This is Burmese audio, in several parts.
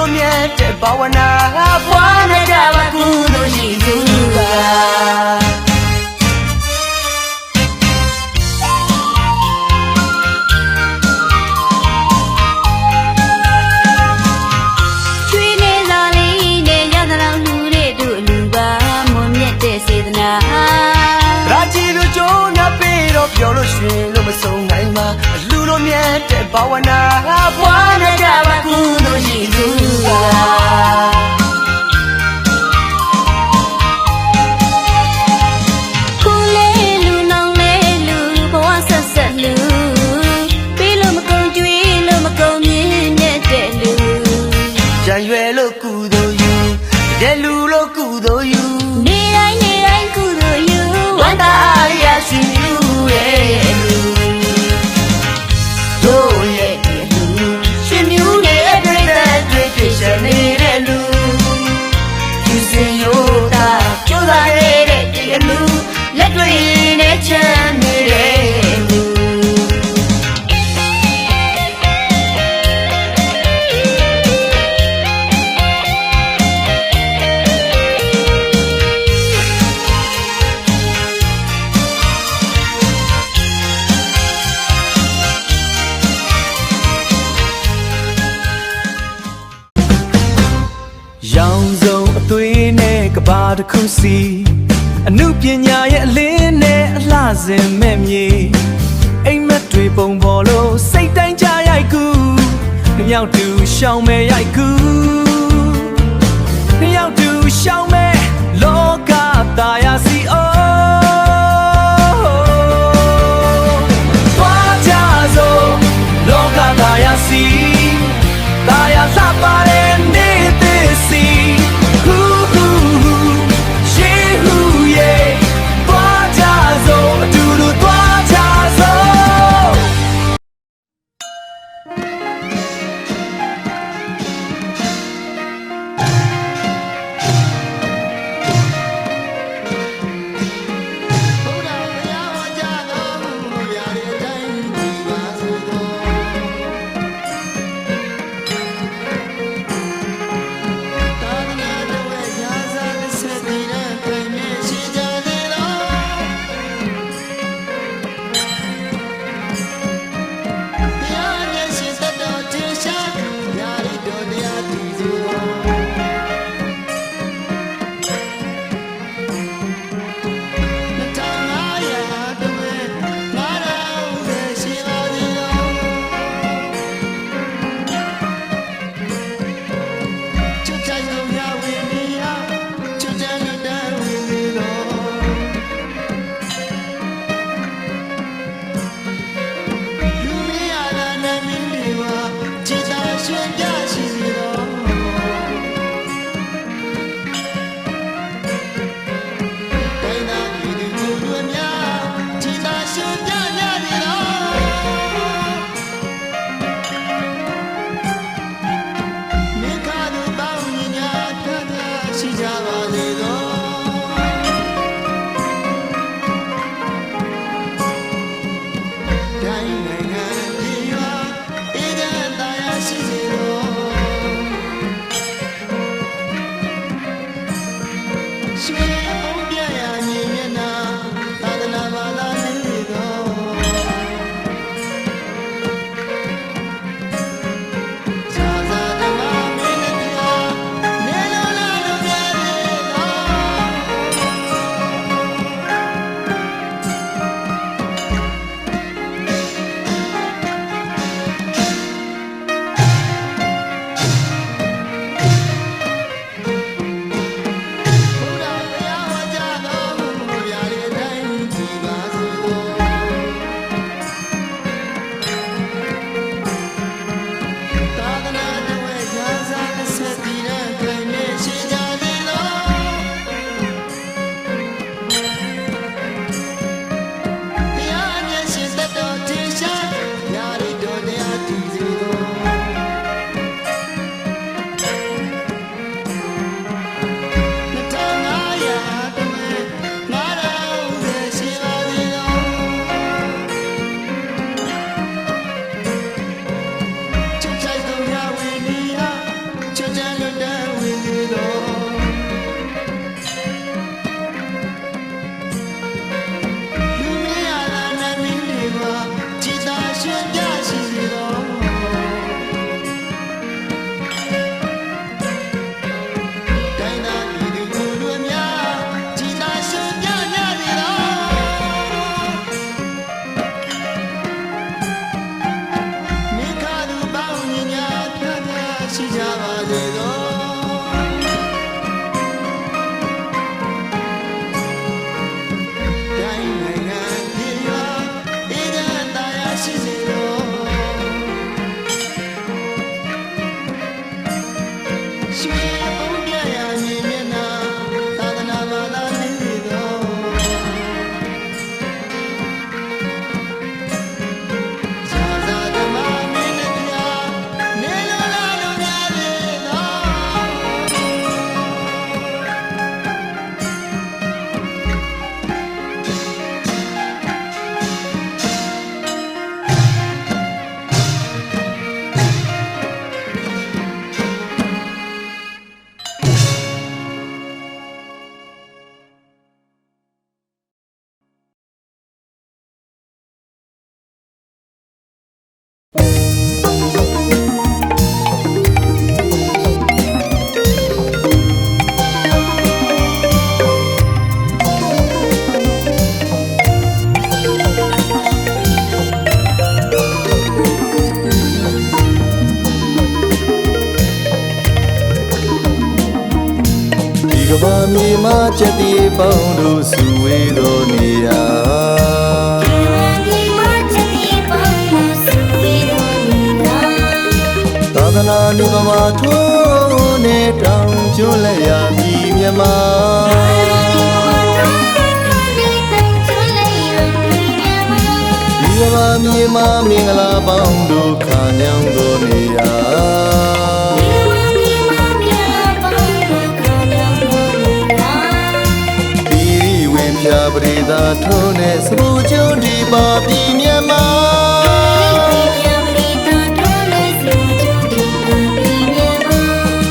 လိုမြတ်တဲ့ဘာဝနာပွားမြတ်တာပါကုသိုလ်ရှိသူပါပြောလို့ရှင်လို့မဆုံးနိုင်မှာလူလိုမြတ်တဲ့ဘာဝနာပွားမြတ်တာပါကုသိုလ်ရှိသူပါခုလေးလူနောင်လေးလူဘဝဆက်ဆက်လူပြီးလို့မကုန်ကြွေးလို့မကုန်မြင့်မြတ်တဲ့လူရံရွယ်လို့ကုသိုလ်ယူတဲ့လူလို့ကုသိုလ်ယူနေတိုင်းကုသိုလ်ယူဝန္တာရရှိရဲ့လူတို့ရဲ့လူရှင်မြူးရဲ့ပြိတ္တာတွေပြည့်စုံနေတဲ့လူသူစင်ရိုးတာကြိုးစားနေတဲ့ဒီလူလက်တွေနဲ့ချမ်းနေတဲ့လူရောင်စုံအသွေးနဲ့ကဘာတစ်ခုစီအနုပညာရဲ့အလင်းနဲ့အလှစဉ်မဲ့မြေအိမ်မက်တွေပုံပေါ်လို့စိတ်တိုင်းကြရိုက်ကူနှစ်ယောက်တူရှောင်းမဲ့ရိုက်ကူနှစ်ယောက်တူရှောင်းမဲ့လောကသားရစီအိုးသွားကြစို့လောကသားရစီသားရလှပါတဲ့နေတဲ့စီဟူဟူရှေးဟူရဲ့သွားကြစို့အတူတူသွားကြစို့ ရွှေဘုံပြရာမြင်မျက်နှာသာသနာဘာသာနေတော်ဇာဇာဓမ္မမင်းနဲ့တရားနေလိုလားလို့များလေတော်ကဘာမြေမှာချက်တီးပေါင်းတို့စုဝေးတော်နေရာသာသနာနိဗ္ဗာန်ထိုးနေတောင်ကျွလက်ရမြည်မြမဒီကဘာမြေမှာမင်္ဂလာပေါင်းတို့ခါညောင်းတော်နေရာပြပရိသာထိုးနဲ့စပူကျွန်းဒီပါပြည်မြတ်မှာ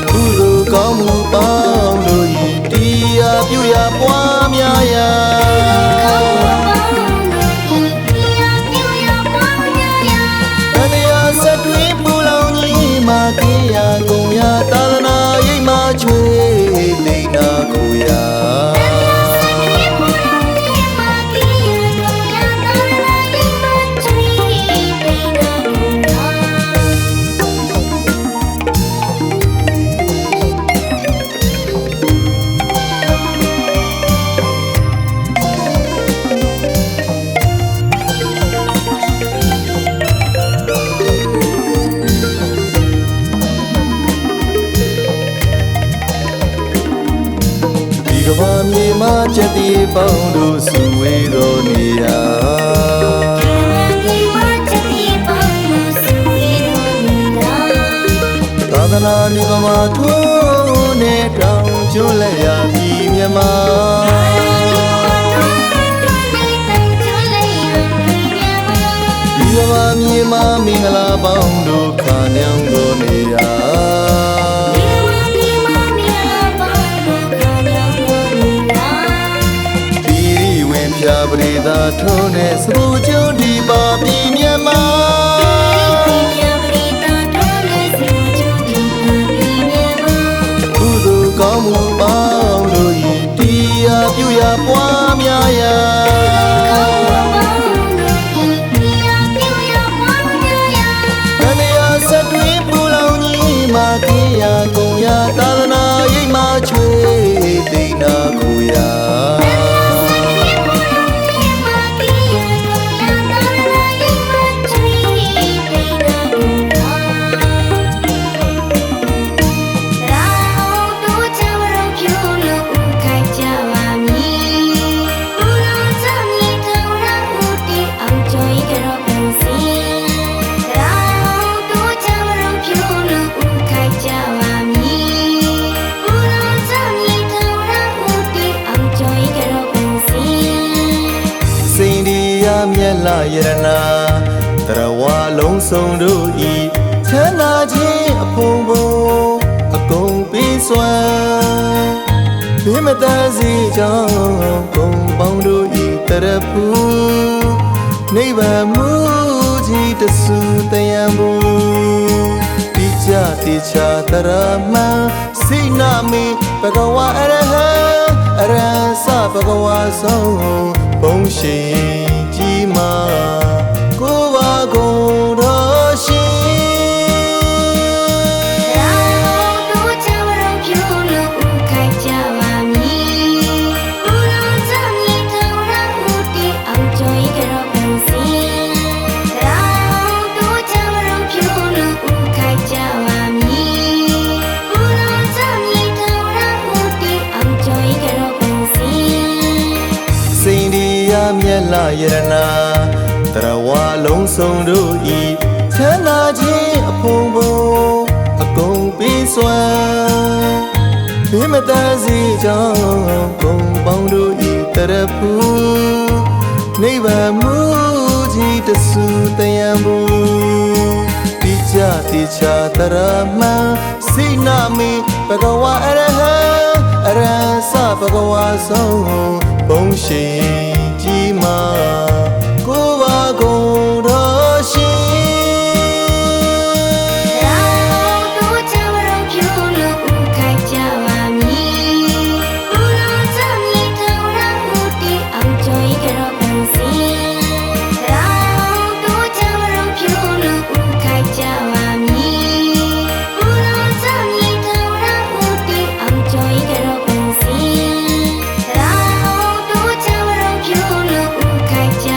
ကုသိုလ်ကောင်းမှုပေါင်းတို့ဤတရားပြုရာပွားများရာတရားစတွင်ပူလောင်ကြီးမှာကေးရာကုန်ရာသာသနာရိပ်မှာချွေလိမ့်နာကိုရာကဘာမြေမှာချက်တီးပေါင်းတို့စုဝေးတော်နေရာသာသနာနိဗ္ဗာန်ထိုးနေတောင်ကျွလက်ရမြည်မြမဒီကဘာမြေမှာမင်္ဂလာပေါင်းတို့ခါညောင်းတော်နေရာပြပရိသာထိုးနဲ့စပူကျွန်းဒီပါပြည်မြတ်မှာကုသိုလ်ကောင်းမှုပေါင်းတို့ဤတရားပြုရာပွားများရာတရားစတွင်ပူလောင်ကြီးမှာကေးရာကုန်ရာသာသနာရိပ်မှာချွေသိမ့်နာကိုရာမြတ်လာယရနာတရဝလုံးစုံတို့ဤချမ်းသာခြင်းအဖုံဖုံအကုန်ပြီးစွမ်းဘေးမတန်စီကြောင့်ကုံပေါင်းတို့ဤတရဖူနိဗ္ဗာန်မူကြီးတဆူတယံဘူတိချတိချတရမံစိနာမိဘဂဝါအရဟံအရဟံသဘဂဝါဆုံးဘုံရှိကြီးမာကိုယ်ပါကုန်တော်ရှင်စ က်လာရတနာတရဝလုံးစုံတို့ဤချမ်းသာခြင်းအဖုံဖုံအကုန်ပေးစွမ်းဘေးမတန်စီကြောင့်ဂုံပေါင်းတို့ဤတရဖူနိဗ္ဗာန်မူကြီးတဆူတယံဘူးတိချတိချတရမံစိနာမိဘဂဝါအရဟံအရဟံစဘဂဝါဆုံးဘုံရှိကြီးမာကိုပါကုန်တော်ရှင်ကြ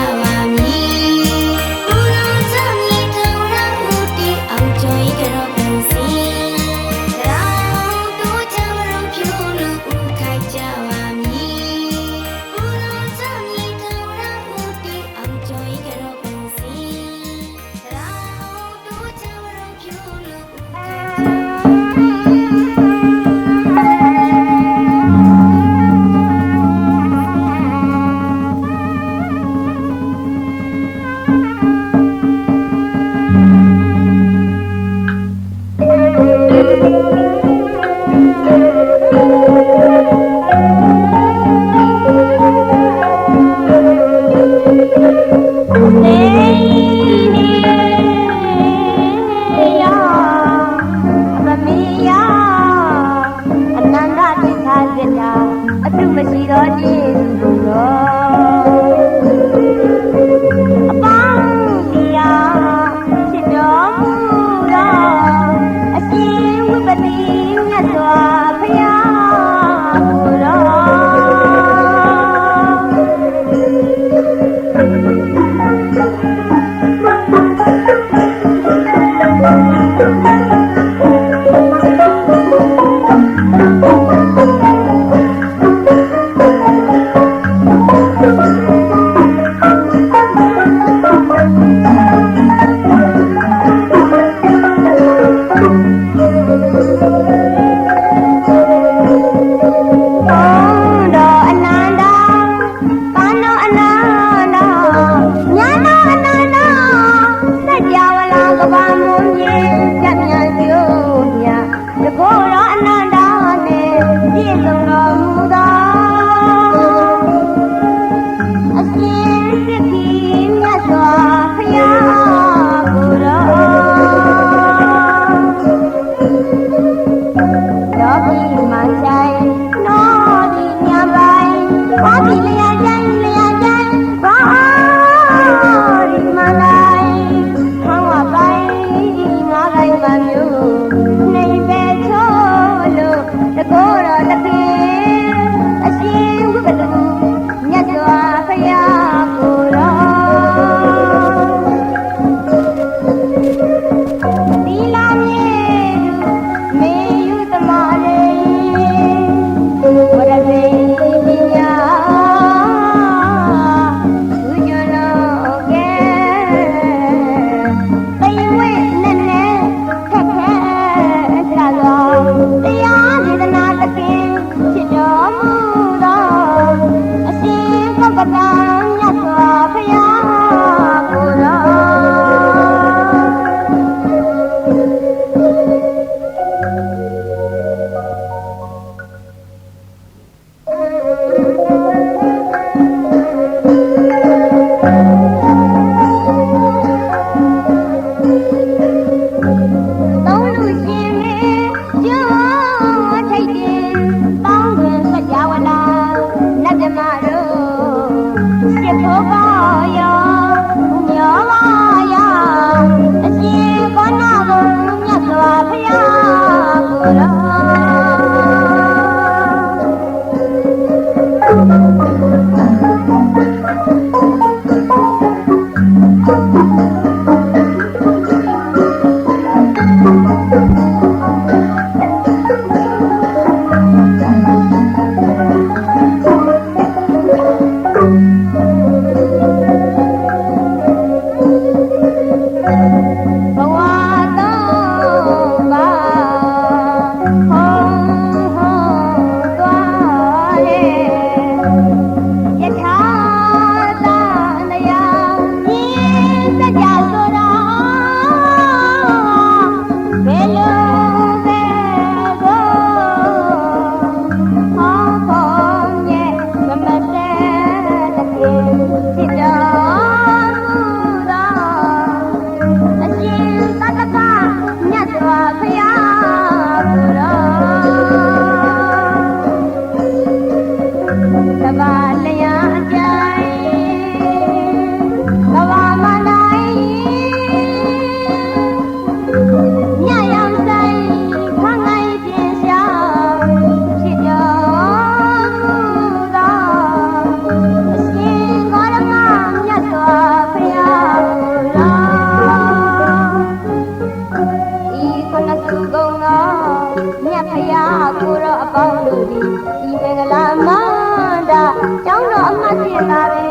မြတ်ဖရာကိုရောအပေါင်းတို့ဒီဒီမင်္ဂလာမန္တာကျောင်းတော်အမှတ်ဖြစ်တာပဲ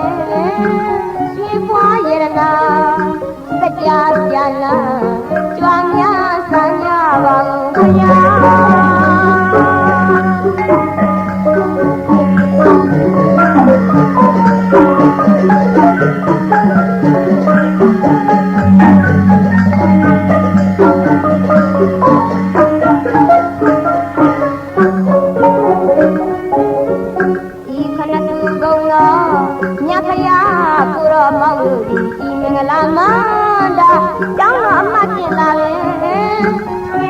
ရွှေပွားရတနာတရားပြလာကြွားများဆန်းကြပါဦးခရာမန္တာကျောင်းတော်အမှတ်တင်လာလေရွှေ